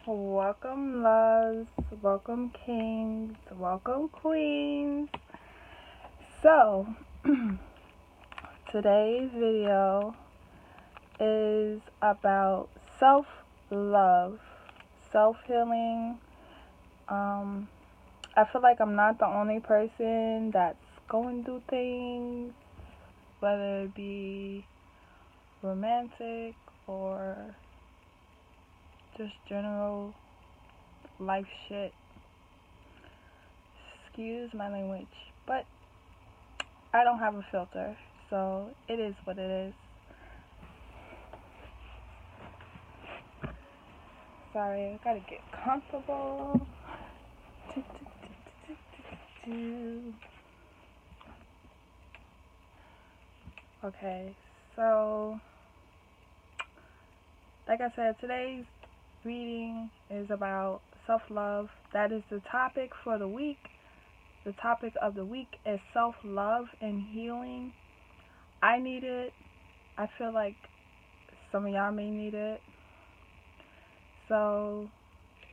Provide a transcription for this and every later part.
Welcome, loves. Welcome, kings. Welcome, queens. So, today's video is about self love, self healing. I feel like I'm not the only person that's going through things, whether it be romantic or just general life shit. Excuse my language, but I don't have a filter, so it is what it is. Sorry, I gotta get comfortable. Okay, so like I said, today's reading is about self-love. That is the topic for the week. The topic of the week is self-love and healing. I need it. I feel like some of y'all may need it. So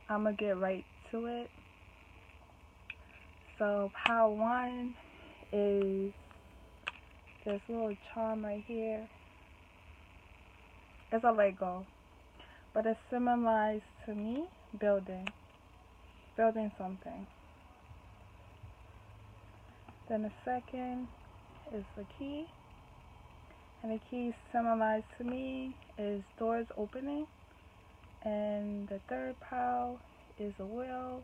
I'm going to get right to it. So pile 1 is this little charm right here. It's a Lego, but it symbolizes to me building something. Then the second is the key, and the key symbolized to me is doors opening. And the third pile is a wheel,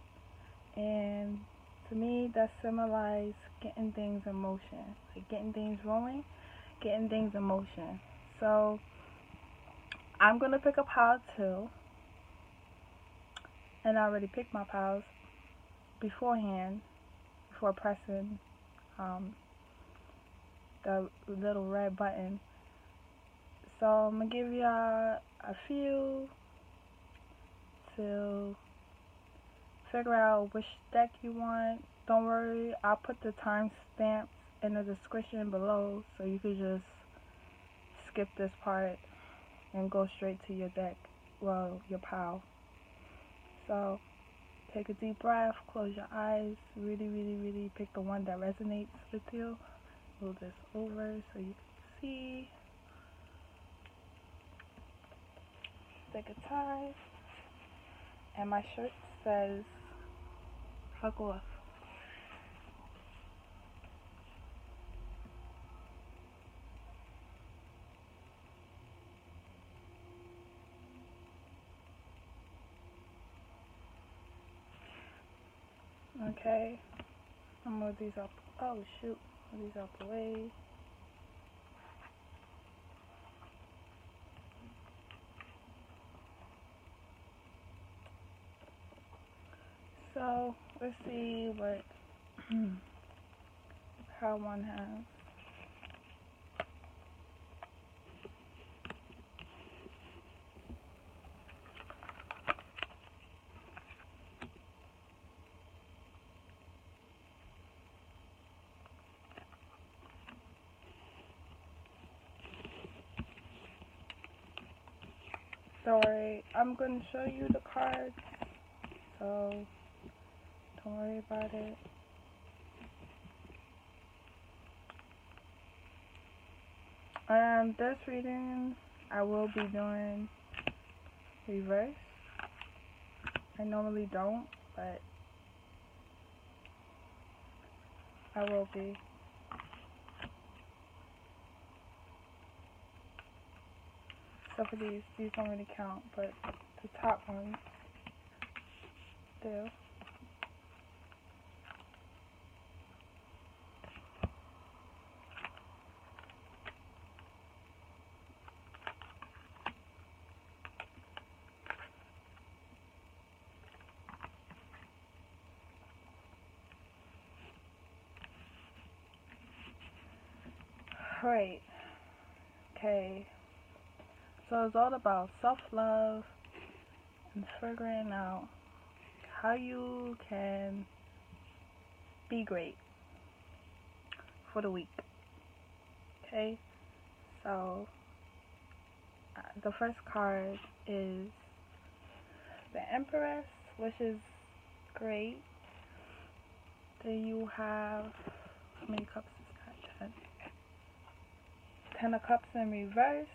and to me that symbolizes getting things in motion, like getting things rolling, getting things in motion. So I'm gonna pick a pile 2, and I already picked my piles beforehand, before pressing the little red button. So I'm gonna give y'all a few to figure out which deck you want. Don't worry, I'll put the timestamps in the description below, so you can just skip this part and go straight to your deck, well, your pile. So take a deep breath, close your eyes, really pick the one that resonates with you. Move this over so you can see. Take a time. And my shirt says, fuck off. Okay, I'm gonna move these up. Oh shoot, move these out the way. So let's see what how one has. Sorry, I'm gonna show you the cards, so don't worry about it. This reading I will be doing reverse. I normally don't, but I will be. So for these don't really count, but the top ones do. Right. Okay. So it's all about self-love and figuring out how you can be great for the week. Okay? So the first card is the Empress, which is great. Then you have, how many cups is that? 10. 10 of Cups in reverse.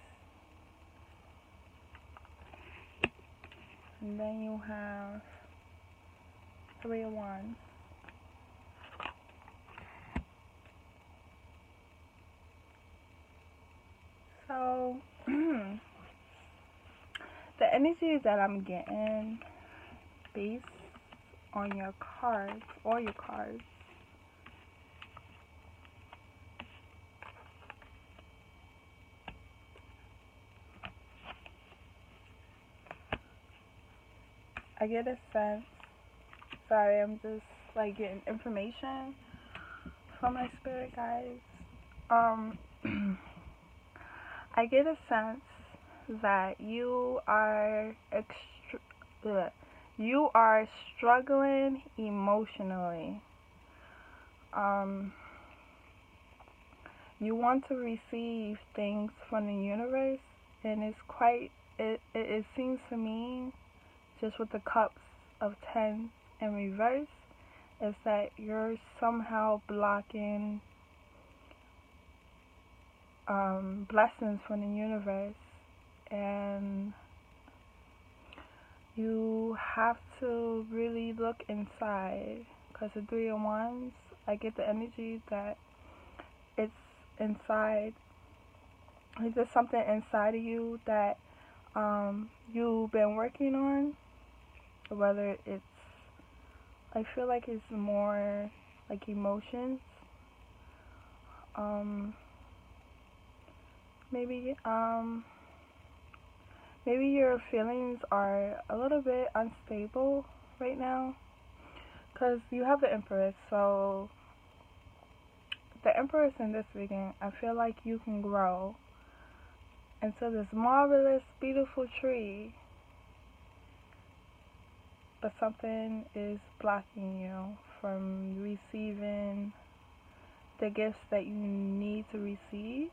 And then you have 3 of Wands. So, the energy that I'm getting based on your cards, or your cards, I get a sense, sorry, I'm just like getting information from my spirit guides. I get a sense that you are struggling emotionally. You want to receive things from the universe, and it seems to me, just with the Cups of 10 in reverse, is that you're somehow blocking blessings from the universe, and you have to really look inside, because the 3 of Wands, I get the energy that it's inside. It's just something inside of you that you've been working on, whether it's, I feel like it's more like emotions. Maybe your feelings are a little bit unstable right now, because you have the Empress. So the Empress in this reading, I feel like you can grow into this marvelous, beautiful tree, but something is blocking you from receiving the gifts that you need to receive,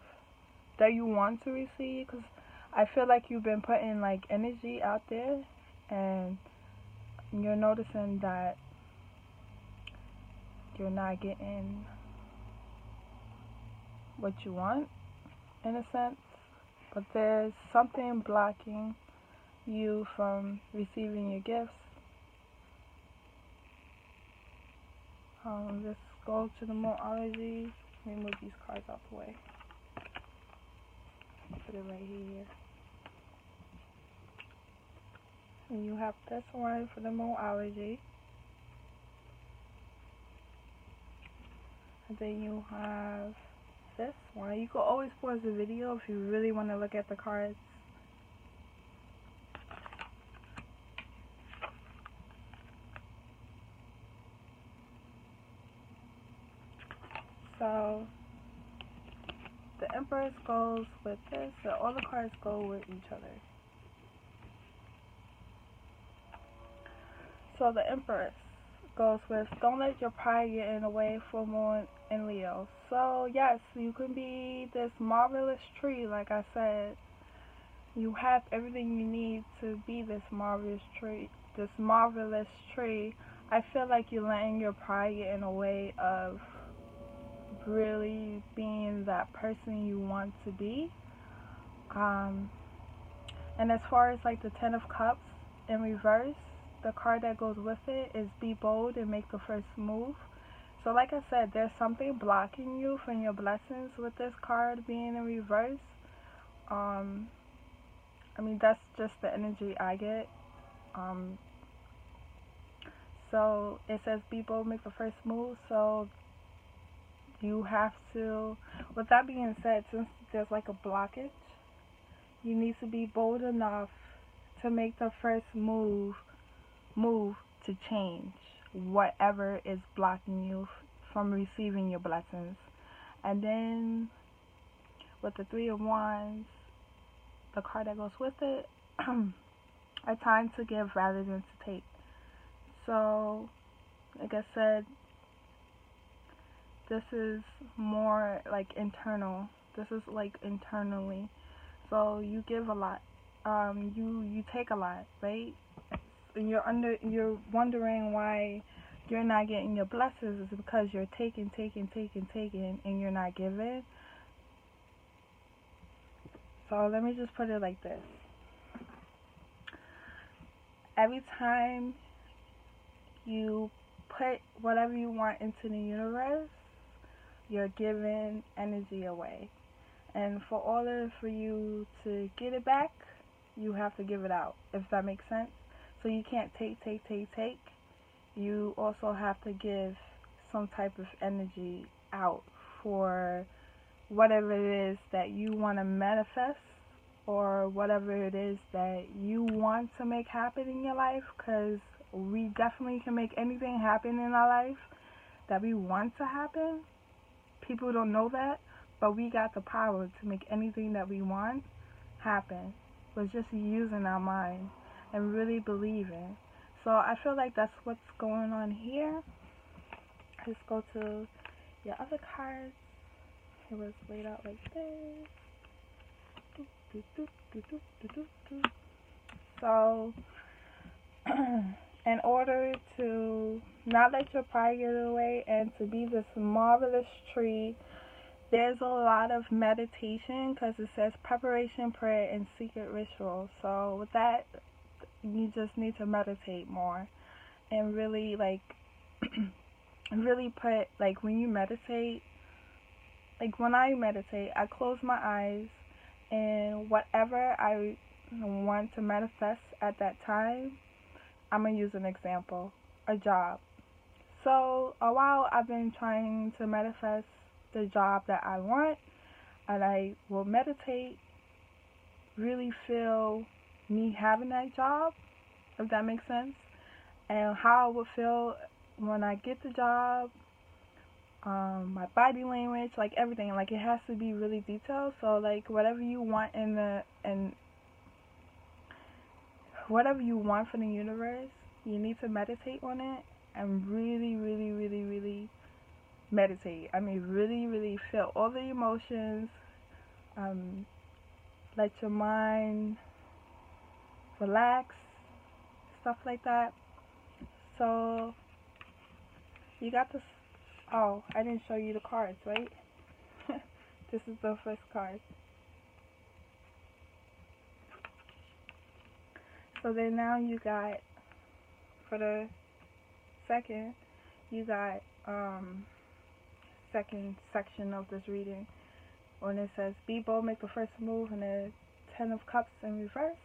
that you want to receive, because I feel like you've been putting like energy out there, and you're noticing that you're not getting what you want, in a sense, but there's something blocking you from receiving your gifts. Let's go to the Monology. Let me move these cards out the way. Put it right here. And you have this one for the Monology. And then you have this one. You can always pause the video if you really want to look at the cards. So the Empress goes with this, so all the cards go with each other. So the Empress goes with, don't let your pride get in the way, full moon and Leo. So yes, you can be this marvelous tree, like I said. You have everything you need to be this marvelous tree. I feel like you're letting your pride get in the way of really being that person you want to be. And as far as like the 10 of Cups in reverse, the card that goes with it is be bold and make the first move. So like I said, there's something blocking you from your blessings with this card being in reverse. I mean, that's just the energy I get. So it says be bold, make the first move. So you have to, with that being said, since there's like a blockage, you need to be bold enough to make the first move to change whatever is blocking you from receiving your blessings. And then with the 3 of Wands, the card that goes with it, a time to give rather than to take. So like I said, this is more like internal. This is like internally. So you give a lot. You take a lot, right? you're wondering why you're not getting your blessings, is because you're taking, and you're not giving. So let me just put it like this. Every time you put whatever you want into the universe, you're giving energy away. And for you to get it back, you have to give it out, if that makes sense. So you can't take. You also have to give some type of energy out for whatever it is that you want to manifest, or whatever it is that you want to make happen in your life, because we definitely can make anything happen in our life that we want to happen. People don't know that, but we got the power to make anything that we want happen. We're just using our mind and really believing. So I feel like that's what's going on here. Let's go to your other cards. It was laid out like this. So, in order to not let your pride get away and to be this marvelous tree, there's a lot of meditation, because it says preparation, prayer, and secret ritual. So with that, you just need to meditate more and really really put, when you meditate, when I meditate, I close my eyes, and whatever I want to manifest at that time, I'm going to use an example, a job. So a while I've been trying to manifest the job that I want, and I will meditate, really feel me having that job, if that makes sense, and how I would feel when I get the job, my body language, everything, it has to be really detailed. So whatever you want whatever you want from the universe, you need to meditate on it and really, really, really, really meditate. I mean, really, really feel all the emotions. Let your mind relax, stuff like that. So you got this. Oh, I didn't show you the cards, right? This is the first card. So then now you got, for the second, you got second section of this reading, when it says be bold, make the first move, and the 10 of Cups in reverse.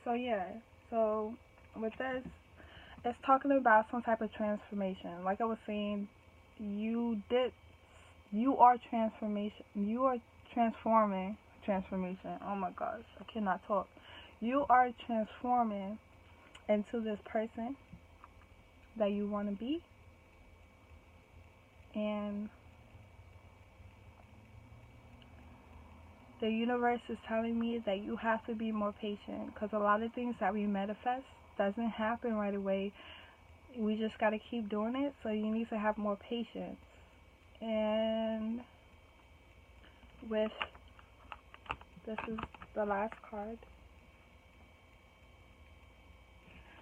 So yeah, so with this, it's talking about some type of transformation. Like I was saying, you are transformation. You are transforming. Transformation. Oh my gosh, I cannot talk. You are transforming into this person that you want to be, and the universe is telling me that you have to be more patient, because a lot of things that we manifest doesn't happen right away. We just got to keep doing it, so you need to have more patience. And with this is the last card.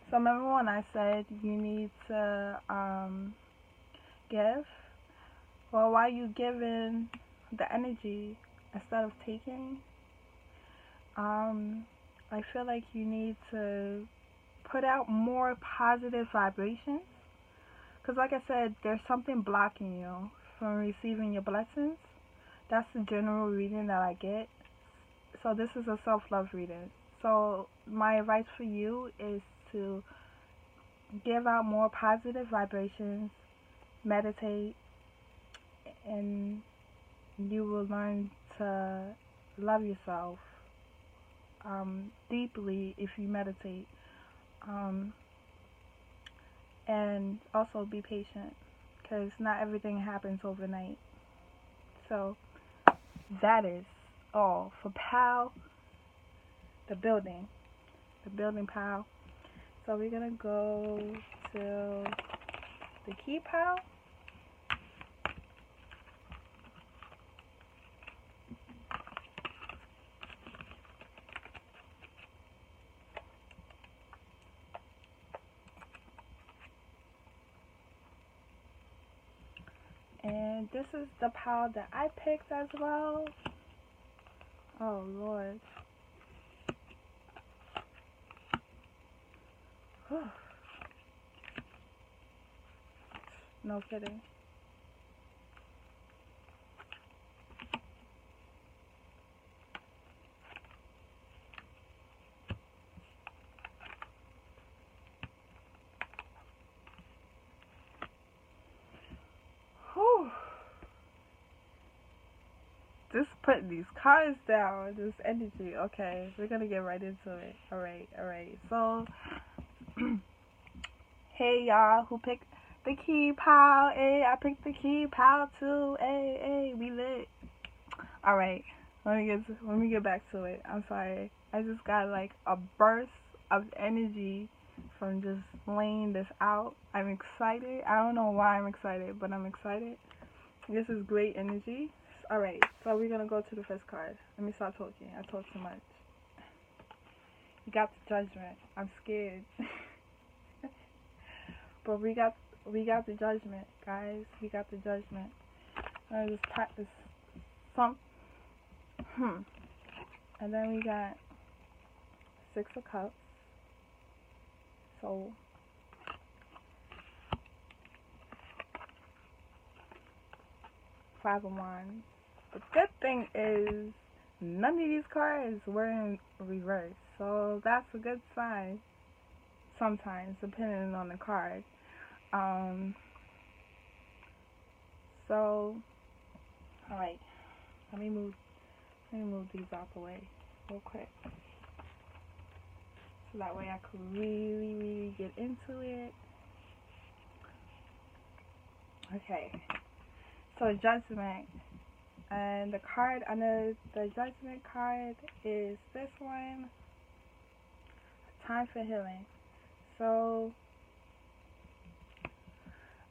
So remember when I said you need to give? Well, while you giving the energy instead of taking, I feel like you need to put out more positive vibrations. Because like I said, there's something blocking you from receiving your blessings. That's the general reading that I get. So this is a self-love reading. So my advice for you is to give out more positive vibrations, meditate, and you will learn to love yourself deeply if you meditate. And also be patient, because not everything happens overnight. So that is all for PAL, the building PAL. So we're gonna go to the key PAL. this is the pile that I picked as well. Oh Lord. No kidding. Whew. Just putting these cards down, this energy. Okay, we're gonna get right into it. Alright. So, hey y'all who picked the key pile. Hey, I picked the key pile too. Hey, we lit. Alright, let me get back to it. I'm sorry. I just got like a burst of energy from just laying this out. I'm excited. I don't know why I'm excited, but I'm excited. This is great energy. Alright, so we're gonna go to the first card. Let me stop talking. I talk too much. We got the Judgment. I'm scared. But we got the Judgment, guys. We got the Judgment. I just practice some. And then we got Six of Cups. So Five of Wands. The good thing is none of these cards were in reverse. So that's a good sign. Sometimes, depending on the card. So, alright. Let me move these out the way real quick. So that way I could really get into it. Okay. So Judgment. And the card under the Judgment card is this one. Time for healing. So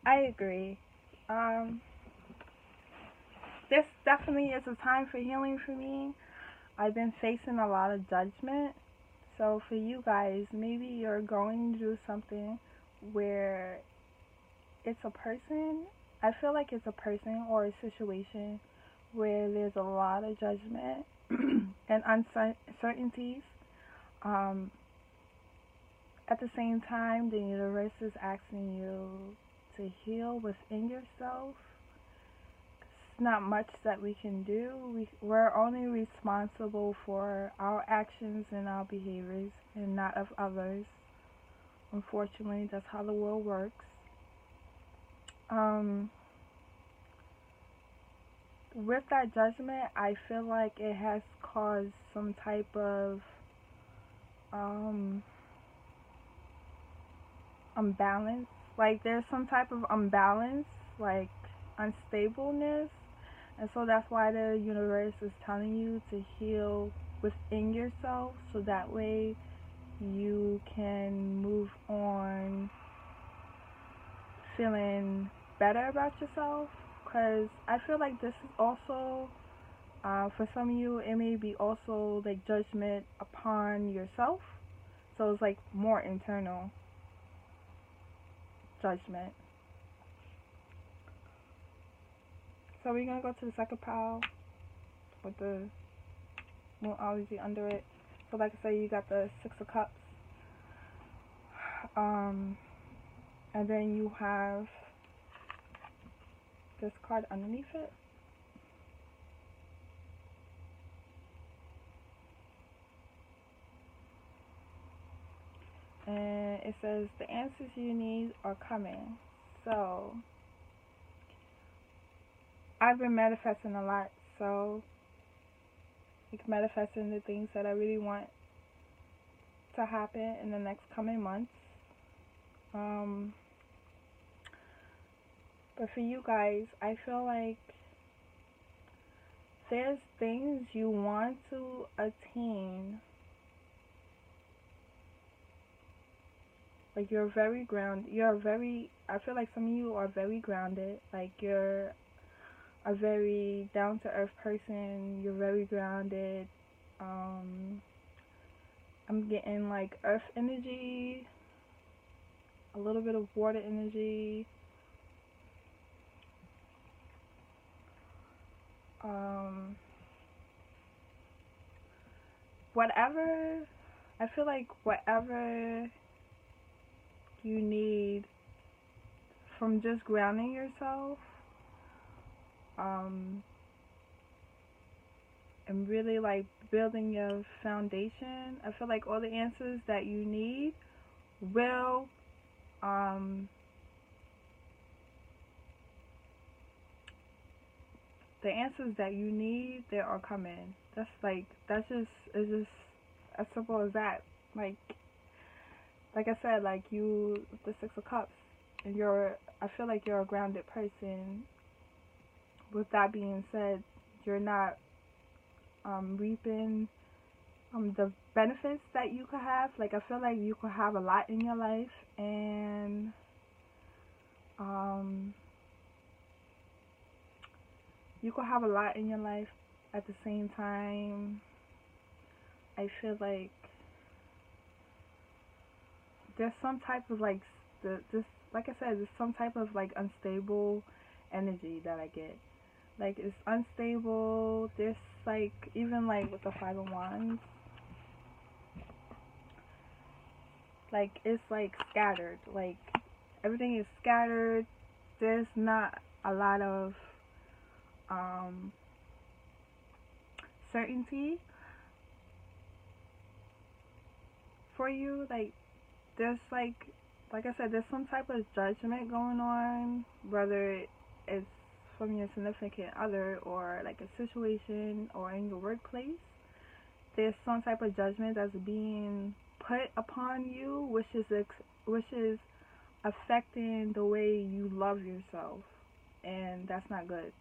I agree. This definitely is a time for healing for me. I've been facing a lot of judgment. So for you guys, maybe you're going through something where it's a person. I feel like it's a person or a situation where there's a lot of judgment and uncertainties. At the same time, the universe is asking you to heal within yourself. It's not much that we can do. We're only responsible for our actions and our behaviors and not of others. Unfortunately, that's how the world works. With that judgment, I feel like it has caused some type of unbalance. Like there's some type of unbalance, like unstableness. And so that's why the universe is telling you to heal within yourself, so that way you can move on feeling better about yourself. Because I feel like this is also, for some of you, it may be also like judgment upon yourself. So it's like more internal judgment. So we're going to go to the second pile with the Moonology under it. So like I said, you got the Six of Cups. And then you have this card underneath it. And it says the answers you need are coming. So I've been manifesting a lot, so like manifesting the things that I really want to happen in the next coming months. But for you guys, I feel like there's things you want to attain. Like you're very grounded. I feel like some of you are very grounded. Like you're a very down-to-earth person. You're very grounded. I'm getting like earth energy, a little bit of water energy. Um, whatever, I feel like whatever you need from just grounding yourself, um, and really like building your foundation, I feel like all the answers that you need will, um, the answers that you need, they are coming. It's just as simple as that. Like I said, like you, the Six of Cups, and I feel like you're a grounded person. With that being said, you're not reaping the benefits that you could have. Like I feel like you could have a lot in your life, and you could have a lot in your life at the same time. I feel like there's some type of like this, like I said, there's some type of like unstable energy that I get. Like it's unstable. There's like even like with the Five of Wands, like it's like scattered. Like everything is scattered. There's not a lot of certainty for you. Like there's like I said, there's some type of judgment going on, whether it's from your significant other or like a situation or in your workplace. There's some type of judgment that's being put upon you, which is affecting the way you love yourself, and that's not good.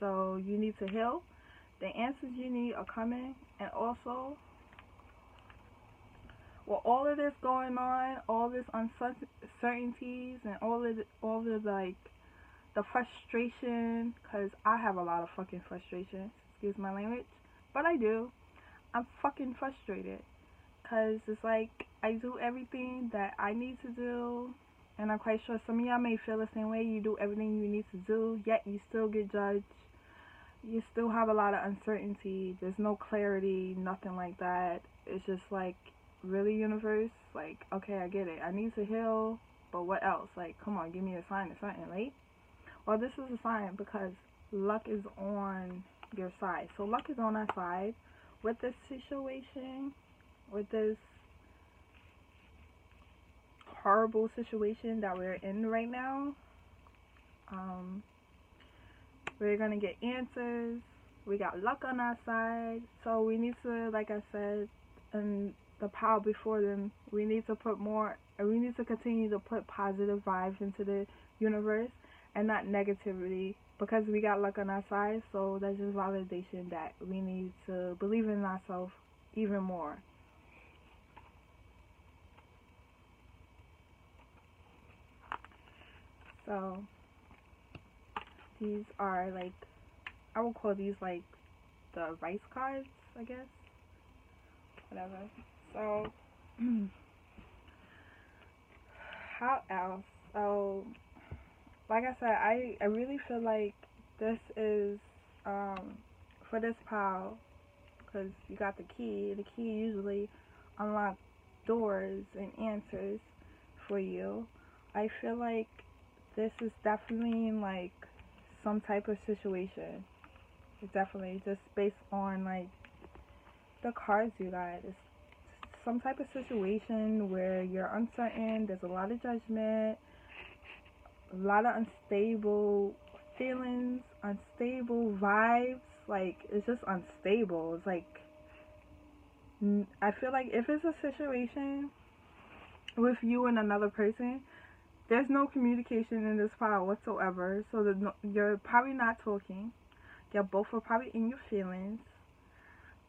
So you need to heal. The answers you need are coming, and also with all of this going on, all this uncertainties, and all the like the frustration, because I have a lot of fucking frustration. Excuse my language, but I do. I'm fucking frustrated because it's like I do everything that I need to do, and I'm quite sure some of y'all may feel the same way. You do everything you need to do, yet you still get judged. You still have a lot of uncertainty. There's no clarity, nothing like that. It's just like, really, universe? Like, okay, I get it. I need to heal, but what else? Like, come on, give me a sign or something, right? Well, this is a sign because luck is on your side. So luck is on our side with this situation, with this horrible situation that we're in right now. We're gonna get answers. We got luck on our side, so we need to, like I said, and the power before them, we need to continue to put positive vibes into the universe and not negativity, because we got luck on our side. So that's just validation that we need to believe in ourselves even more. So these are like, I would call these like the advice cards, I guess. Whatever. So how else? So like I said, I really feel like this is for this pile, because you got the key. The key usually unlocks doors and answers for you. I feel like this is definitely like some type of situation. It's definitely just based on like the cards you got. It's some type of situation where you're uncertain. There's a lot of judgment, a lot of unstable feelings, unstable vibes. Like it's just unstable. It's like, I feel like if it's a situation with you and another person, there's no communication in this file whatsoever. So you're probably not talking. You both are probably in your feelings.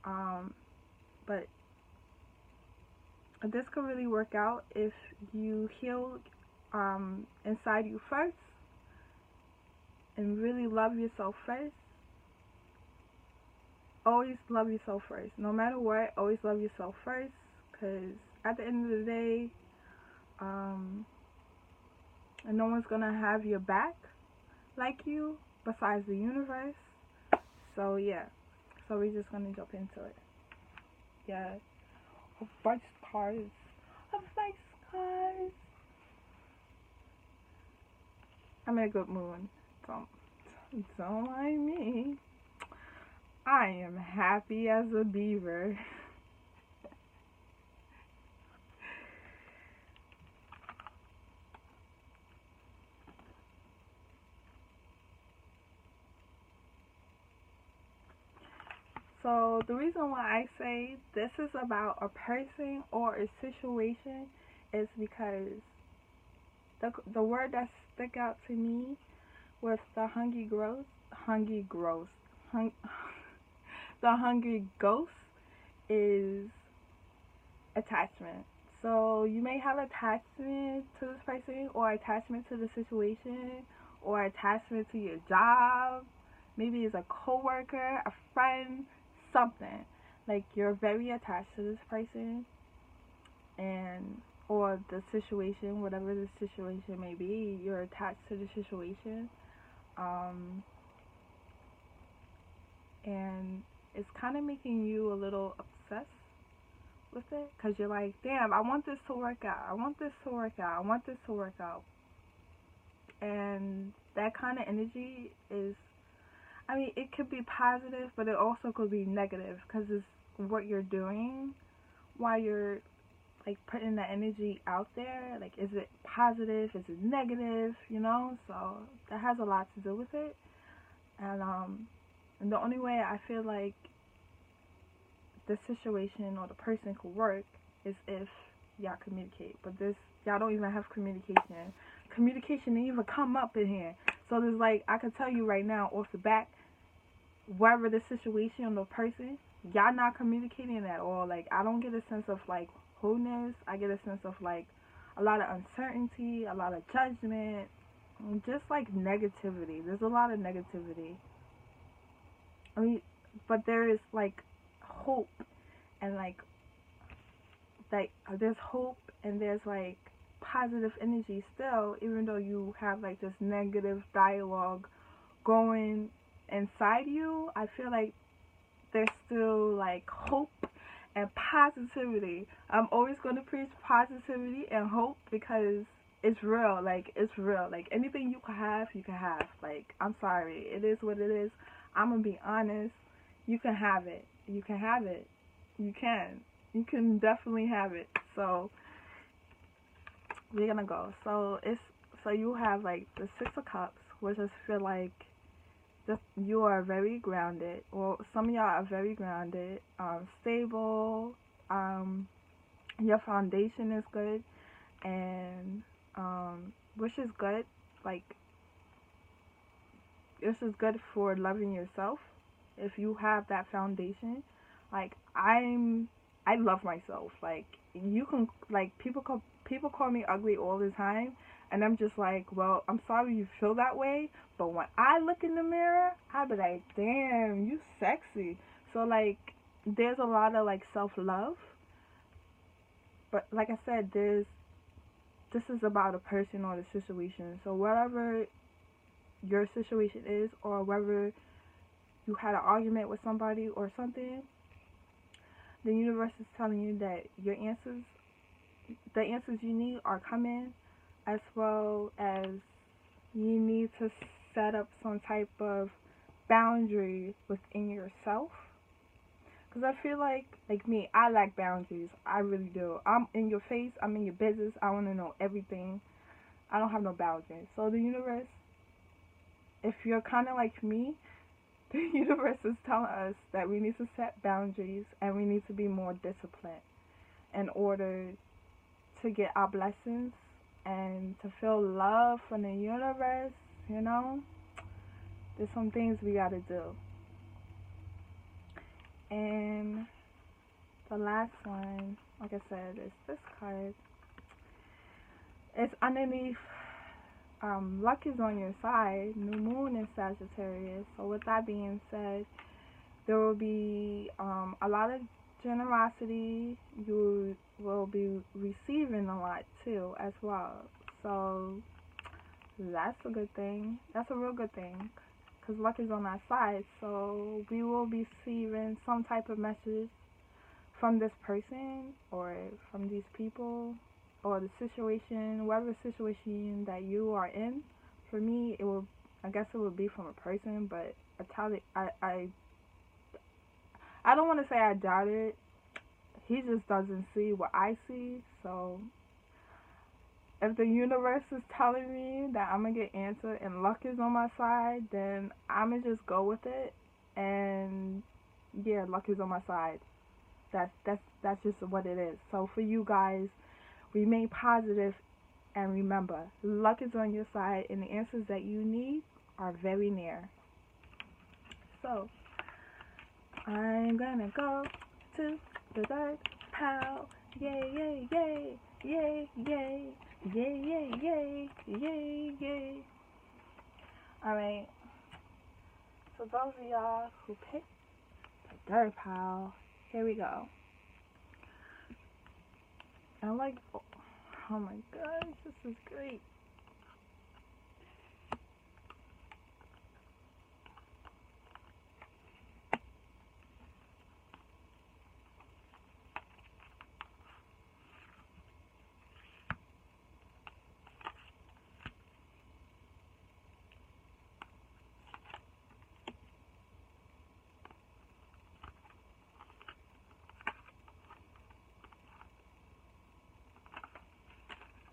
But this could really work out if you heal inside you first and really love yourself first. Always love yourself first. No matter what, always love yourself first, because at the end of the day, and no one's gonna have your back like you besides the universe. So yeah, so we're just gonna jump into it. Yeah, advice cards, advice cards. I'm in a good mood. Don't mind me. I am happy as a beaver. So the reason why I say this is about a person or a situation is because the word that stuck out to me with the hungry gross, hung, the hungry ghost is attachment. So you may have attachment to this person, or attachment to the situation, or attachment to your job. Maybe it's a coworker, a friend, something. Like you're very attached to this person, and or the situation, whatever the situation may be, you're attached to the situation. Um, and it's kind of making you a little obsessed with it because you're like, damn, I want this to work out. I want this to work out. I want this to work out. And that kind of energy is, I mean, it could be positive, but it also could be negative because it's what you're doing while you're like putting that energy out there. Like, is it positive? Is it negative? You know? So that has a lot to do with it. And the only way I feel like the situation or the person could work is if y'all communicate. But this, y'all don't even have communication. Communication didn't even come up in here. So there's like, I can tell you right now off the back, whatever the situation or the person, y'all not communicating at all. Like, I don't get a sense of like wholeness. I get a sense of like a lot of uncertainty, a lot of judgment, just like negativity. There's a lot of negativity. I mean, but there is like hope and like there's hope and there's like positive energy still, even though you have like this negative dialogue going inside you. I feel like there's still like hope and positivity. I'm always going to preach positivity and hope because it's real. Like, it's real. Like, anything you can have, you can have. Like, I'm sorry, it is what it is. I'm gonna be honest. You can have it. You can have it. You can definitely have it. So we're gonna go. So you have like the Six of Cups, which I feel like you are very grounded. Well, some of y'all are very grounded, stable. Your foundation is good, and which is good. Like, this is good for loving yourself. If you have that foundation, like I love myself. Like, you can, like, people call me ugly all the time, and I'm just like, well, I'm sorry you feel that way, but when I look in the mirror, I be like, damn, you sexy. So like, there's a lot of like self love, but like I said, this is about a person or the situation. So whatever your situation is, or whether you had an argument with somebody or something, the universe is telling you that the answers you need are coming, as well as you need to set up some type of boundary within yourself. Because I feel like me, I lack boundaries. I really do. I'm in your face. I'm in your business. I want to know everything. I don't have no boundaries. So the universe, if you're kind of like me, the universe is telling us that we need to set boundaries and we need to be more disciplined in order to get our blessings and to feel love from the universe. You know, there's some things we gotta do. And the last one, like I said, is this card. It's underneath. Luck is on your side. New moon in Sagittarius. So with that being said, there will be a lot of generosity. You will be receiving a lot too as well. So that's a good thing. That's a real good thing, because luck is on our side. So we will be receiving some type of message from this person or from these people or the situation, whatever situation that you are in. For me, I guess it would be from a person, but I don't want to say I doubt it. He just doesn't see what I see. So if the universe is telling me that I'm gonna get answered and luck is on my side, then I'm gonna just go with it. And yeah, luck is on my side. That's just what it is. So for you guys, remain positive and remember, luck is on your side and the answers that you need are very near. So I'm gonna go to the third pile. Yay, yay, yay, yay, yay, yay, yay, yay, yay, yay. Alright. So those of y'all who picked the third pile, here we go. I'm like, oh my gosh, this is great.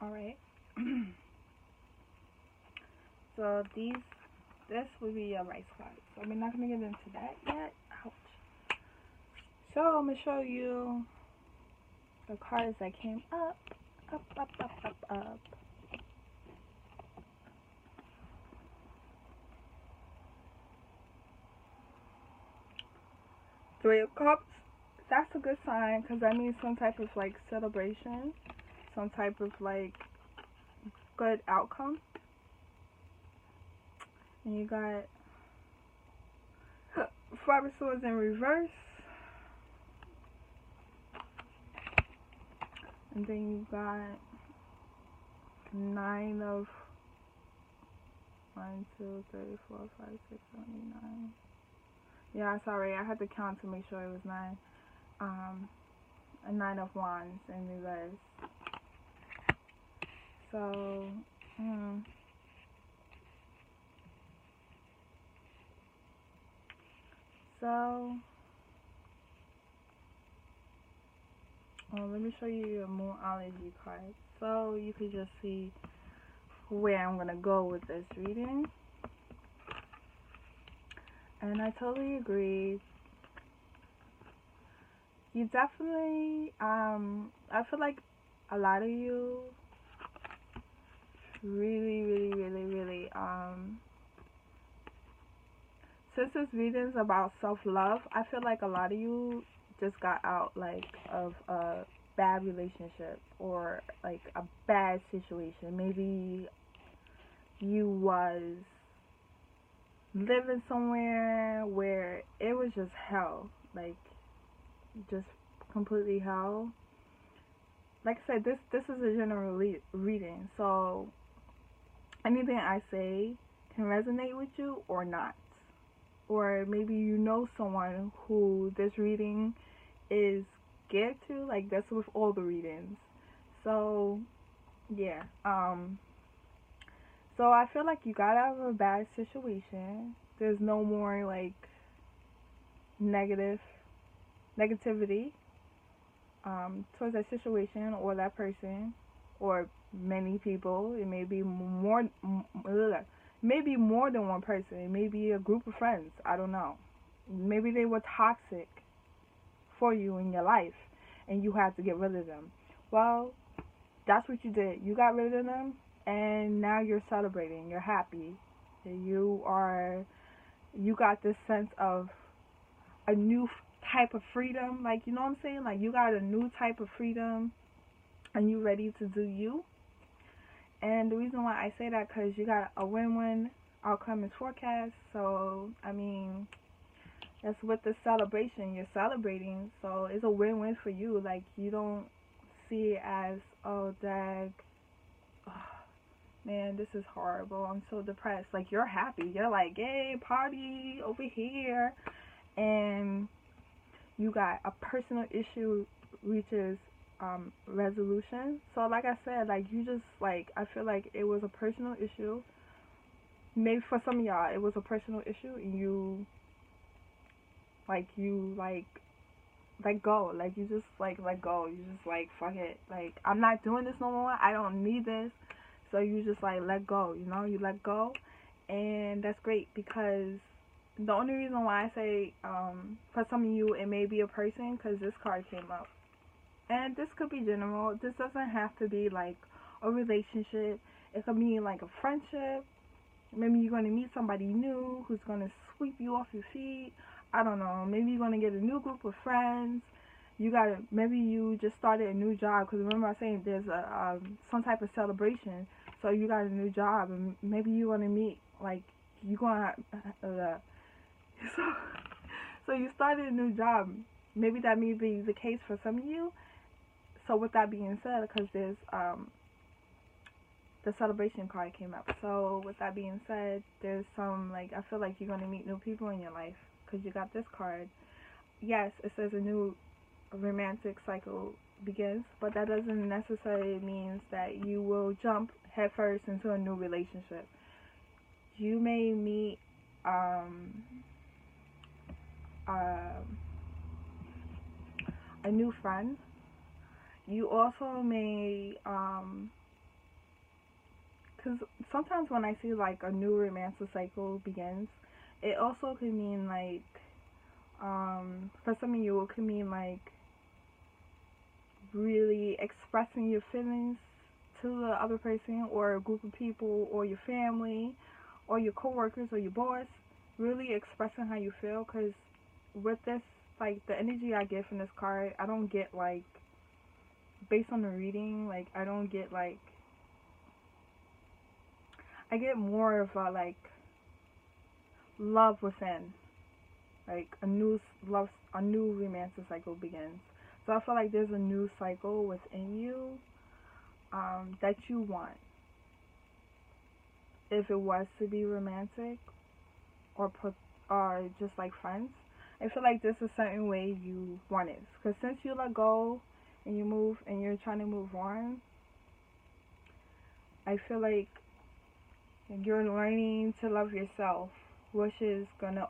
Alright. So this would be your rice card. So we're not going to get into that yet. Ouch. So I'm going to show you the cards that came up. Up. Three of Cups. That's a good sign because that means some type of like celebration. Some type of like good outcome. And you got Five of Swords in reverse. And then you got Nine of 1, 2, 3, 4, 5, 6, 7, 8, 9. Yeah, sorry, I had to count to make sure it was 9. A 9 of Wands in reverse. So, let me show you your Moonology card so you can just see where I'm gonna go with this reading. And I totally agree. You definitely, I feel like a lot of you really, since this reading is about self-love, I feel like a lot of you just got out, like, of a bad relationship or, like, a bad situation. Maybe you was living somewhere where it was just hell, like, just completely hell. Like I said, this is a general reading, so anything I say can resonate with you or not. Or maybe you know someone who this reading is geared to, like that's with all the readings. So, yeah. So I feel like you got out of a bad situation. There's no more, like, negativity towards that situation or that person or many people. It may be more than one person. It may be a group of friends. I don't know. Maybe they were toxic for you in your life and you had to get rid of them. Well, that's what you did. You got rid of them and now you're celebrating. You're happy. You got this sense of a new type of freedom. Like, you know what I'm saying? Like, you got a new type of freedom and you ready to do you. And the reason why I say that, because you got a win-win outcome is forecast. So, I mean, that's with the celebration. You're celebrating. So, it's a win-win for you. Like, you don't see it as, oh, dag, man, this is horrible. I'm so depressed. Like, you're happy. You're like, yay, party over here. And you got a personal issue reaches resolution. So, like I said, like, you just, like, I feel like it was a personal issue. Maybe for some of y'all, it was a personal issue, and you, let go. Like, you just, like, let go. You just, like, fuck it. Like, I'm not doing this no more. I don't need this. So you just, like, let go, you know? You let go. And that's great, because the only reason why I say, for some of you, it may be a person, because this card came up. And this could be general. This doesn't have to be, like, a relationship. It could be, like, a friendship. Maybe you're going to meet somebody new who's going to sweep you off your feet. I don't know. Maybe you're going to get a new group of friends. Maybe you just started a new job. Because remember I was saying there's some type of celebration. So you got a new job. And maybe you're going to meet, like, you're going to, so you started a new job. Maybe that may be the case for some of you. So with that being said, because there's, the celebration card came up. So with that being said, there's some, like, I feel like you're going to meet new people in your life because you got this card. Yes, it says a new romantic cycle begins, but that doesn't necessarily mean that you will jump headfirst into a new relationship. You may meet a new friend. You also may because sometimes when I see, like, a new romantic cycle begins, it also could mean, like, for some of you, it could mean, like, really expressing your feelings to the other person or a group of people or your family or your coworkers or your boss, really expressing how you feel, because with this, like, the energy I get from this card, I don't get, like, based on the reading, like, I don't get, like, I get more of a, like, love within, like, a new romantic cycle begins. So I feel like there's a new cycle within you that you want. If it was to be romantic or just like friends, I feel like this is a certain way you want it. Because since you let go and you move and you're trying to move on, I feel like you're learning to love yourself, which is gonna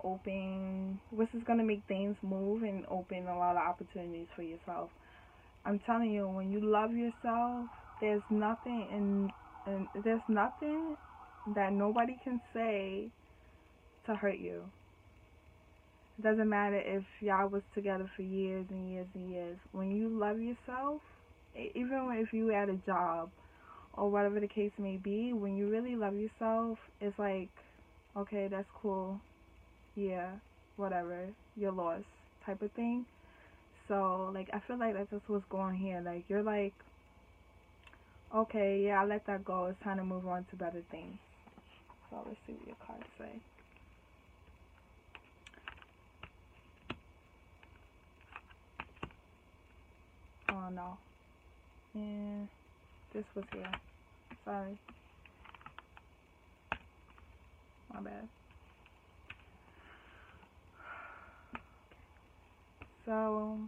make things move and open a lot of opportunities for yourself. I'm telling you, when you love yourself, there's nothing that nobody can say to hurt you. It doesn't matter if y'all was together for years and years and years. When you love yourself, even if you at a job or whatever the case may be, when you really love yourself, it's like, okay, that's cool. Yeah, whatever. You're lost type of thing. So, like, I feel like that's just what's going here. Like, you're like, okay, yeah, I let that go. It's time to move on to better things. So, let's see what your cards say. Oh, no. Yeah, this was here. Sorry. My bad. So,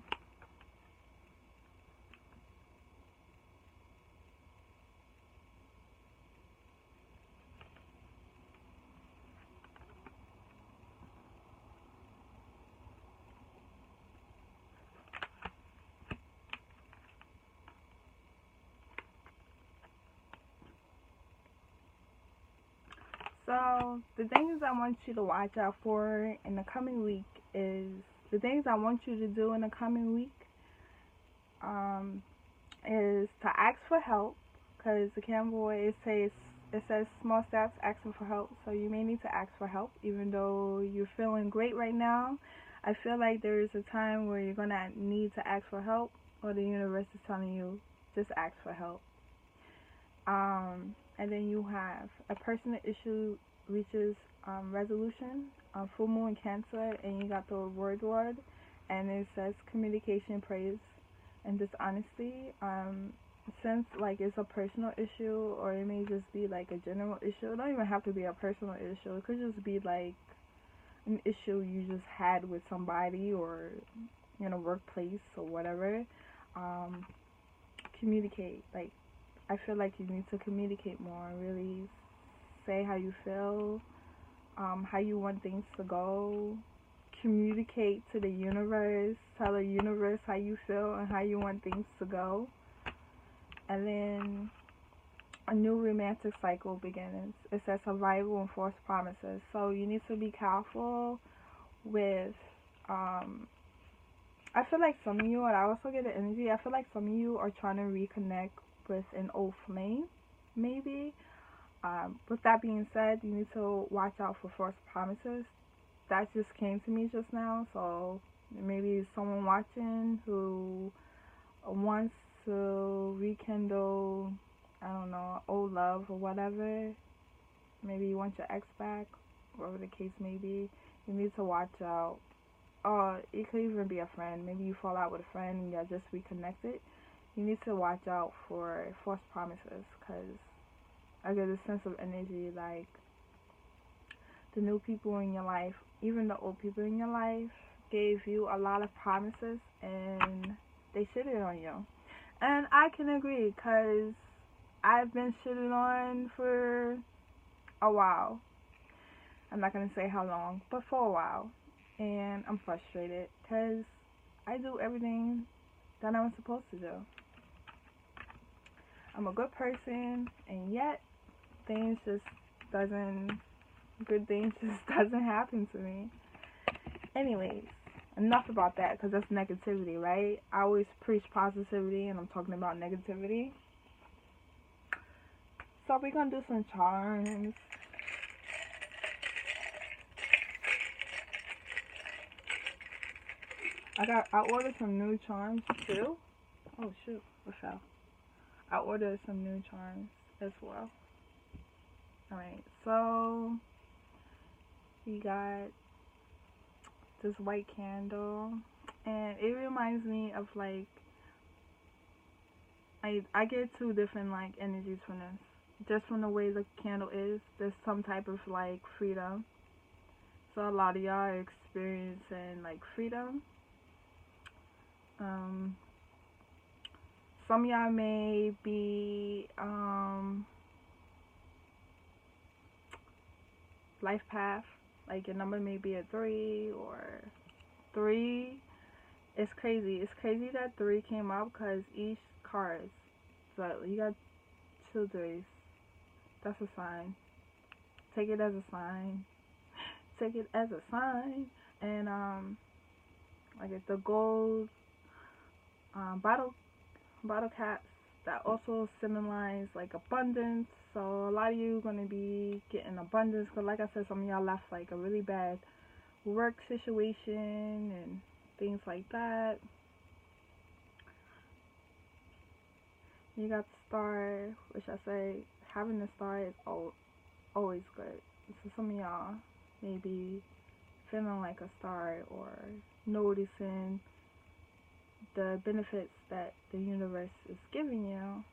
the things I want you to watch out for in the coming week is the things I want you to do in the coming week is to ask for help, because the Camboy, it says small steps asking for help, so you may need to ask for help even though you're feeling great right now. I feel like there is a time where you're going to need to ask for help, or the universe is telling you just ask for help. And then you have a personal issue reaches resolution, full moon Cancer, and you got the word, and it says communication, praise, and dishonesty. since like it's a personal issue, or it may just be like a general issue. It don't even have to be a personal issue. It could just be like an issue you just had with somebody, or in a workplace or whatever. Um, Communicate. Like, I feel like you need to communicate more. Really say how you feel, how you want things to go. Communicate to the universe. Tell the universe how you feel and how you want things to go. And then a new romantic cycle begins. It says survival and false promises. So you need to be careful with, I feel like some of you, and I also get the energy, I feel like some of you are trying to reconnect with an old flame, maybe. With that being said, you need to watch out for false promises. That just came to me just now, so maybe someone watching who wants to rekindle, I don't know, old love or whatever. Maybe you want your ex back, whatever the case may be. You need to watch out. Or it could even be a friend. Maybe you fall out with a friend and you're just reconnected. You need to watch out for false promises, because I get a sense of energy like the new people in your life, even the old people in your life, gave you a lot of promises and they shitted on you. And I can agree, because I've been shitted on for a while. I'm not going to say how long, but for a while. And I'm frustrated because I do everything that I'm supposed to do. I'm a good person, and yet things just doesn't, good things just doesn't happen to me. Anyways, enough about that, because that's negativity, right? I always preach positivity, and I'm talking about negativity. So we're going to do some charms. I ordered some new charms too. Oh shoot, what fell? I ordered some new charms as well. Alright, so we got this white candle, and it reminds me of like, I get two different like energies from this. Just from the way the candle is, there's some type of like freedom. So a lot of y'all are experiencing like freedom. Some of y'all may be life path, like your number may be a 3 or 3. It's crazy. It's crazy that 3 came up, because each card, so you got 2 3s. That's a sign. Take it as a sign. Take it as a sign. And like it's the gold bottle caps that also symbolize like abundance. So a lot of you are going to be getting abundance, because like I said, some of y'all left like a really bad work situation and things like that. You got the star, which I say having the star is always good. So some of y'all may be feeling like a star, or noticing the benefits that the universe is giving you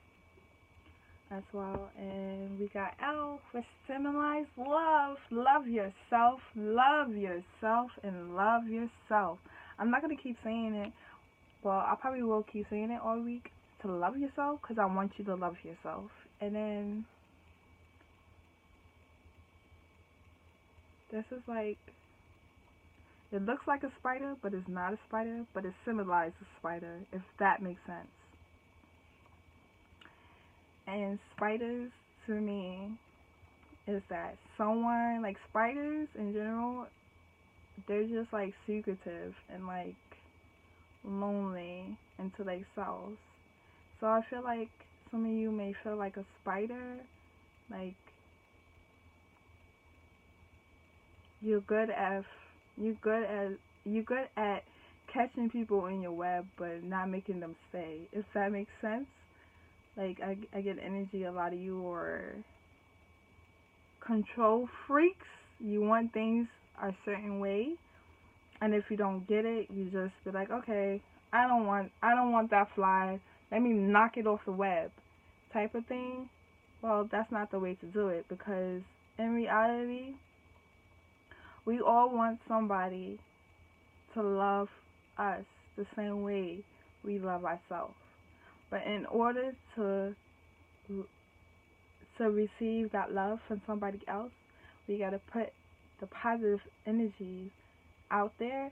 as well. And we got L, which symbolize love. Love yourself, and love yourself. I'm not going to keep saying it. Well, I probably will keep saying it all week, to love yourself, because I want you to love yourself. And then this is like, it looks like a spider, but it's not a spider, but it symbolizes a spider, if that makes sense. And spiders, to me, is that someone, like spiders in general, they're just like secretive and like lonely into themselves. So I feel like some of you may feel like a spider, like you're good at catching people in your web, but not making them stay, if that makes sense. Like I get energy, a lot of you are control freaks. You want things a certain way, and if you don't get it, you just be like, okay, I don't want that fly let me knock it off the web type of thing. Well, that's not the way to do it, because in reality, we all want somebody to love us the same way we love ourselves. But in order to receive that love from somebody else, we gotta put the positive energies out there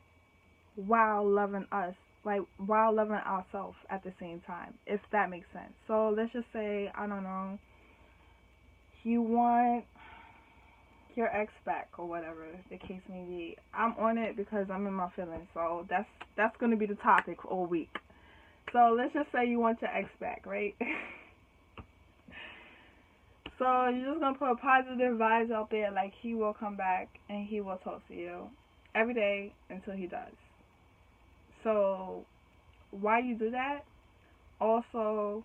while loving us, like while loving ourselves at the same time, if that makes sense. So let's just say, I don't know, you want your ex back or whatever the case may be. I'm on it because I'm in my feelings, so that's gonna be the topic all week. So let's just say you want your ex back, right? So you're just gonna put positive vibes out there, like he will come back and he will talk to you every day until he does. So while you do that, also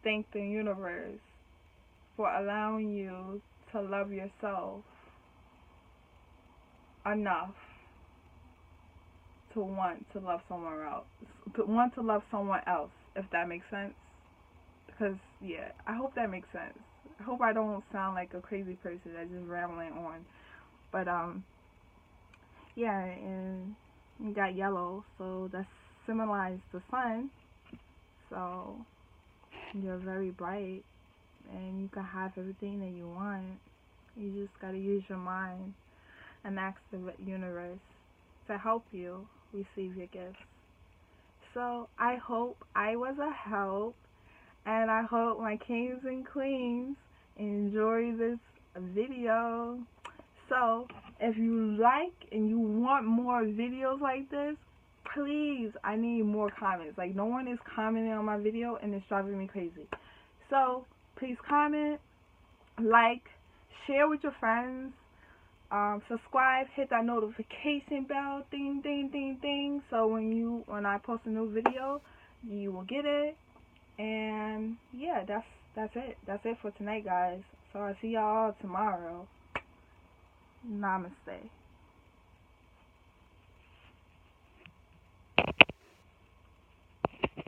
thank the universe for allowing you to love yourself enough to want to love someone else, if that makes sense. Because, yeah, I hope that makes sense. I hope I don't sound like a crazy person that's just rambling on. But, yeah, and you got yellow, so that symbolizes the sun. So, you're very bright, and you can have everything that you want. You just gotta use your mind and ask the universe to help you receive your gifts. So, I hope I was a help. And I hope my kings and queens enjoy this video. So, if you like and you want more videos like this, please, I need more comments. Like, no one is commenting on my video, and it's driving me crazy. So, please comment, like, share with your friends, subscribe, hit that notification bell, ding, ding, ding, ding. So when I post a new video, you will get it. And yeah, that's it. That's it for tonight, guys. So I'll see y'all tomorrow. Namaste.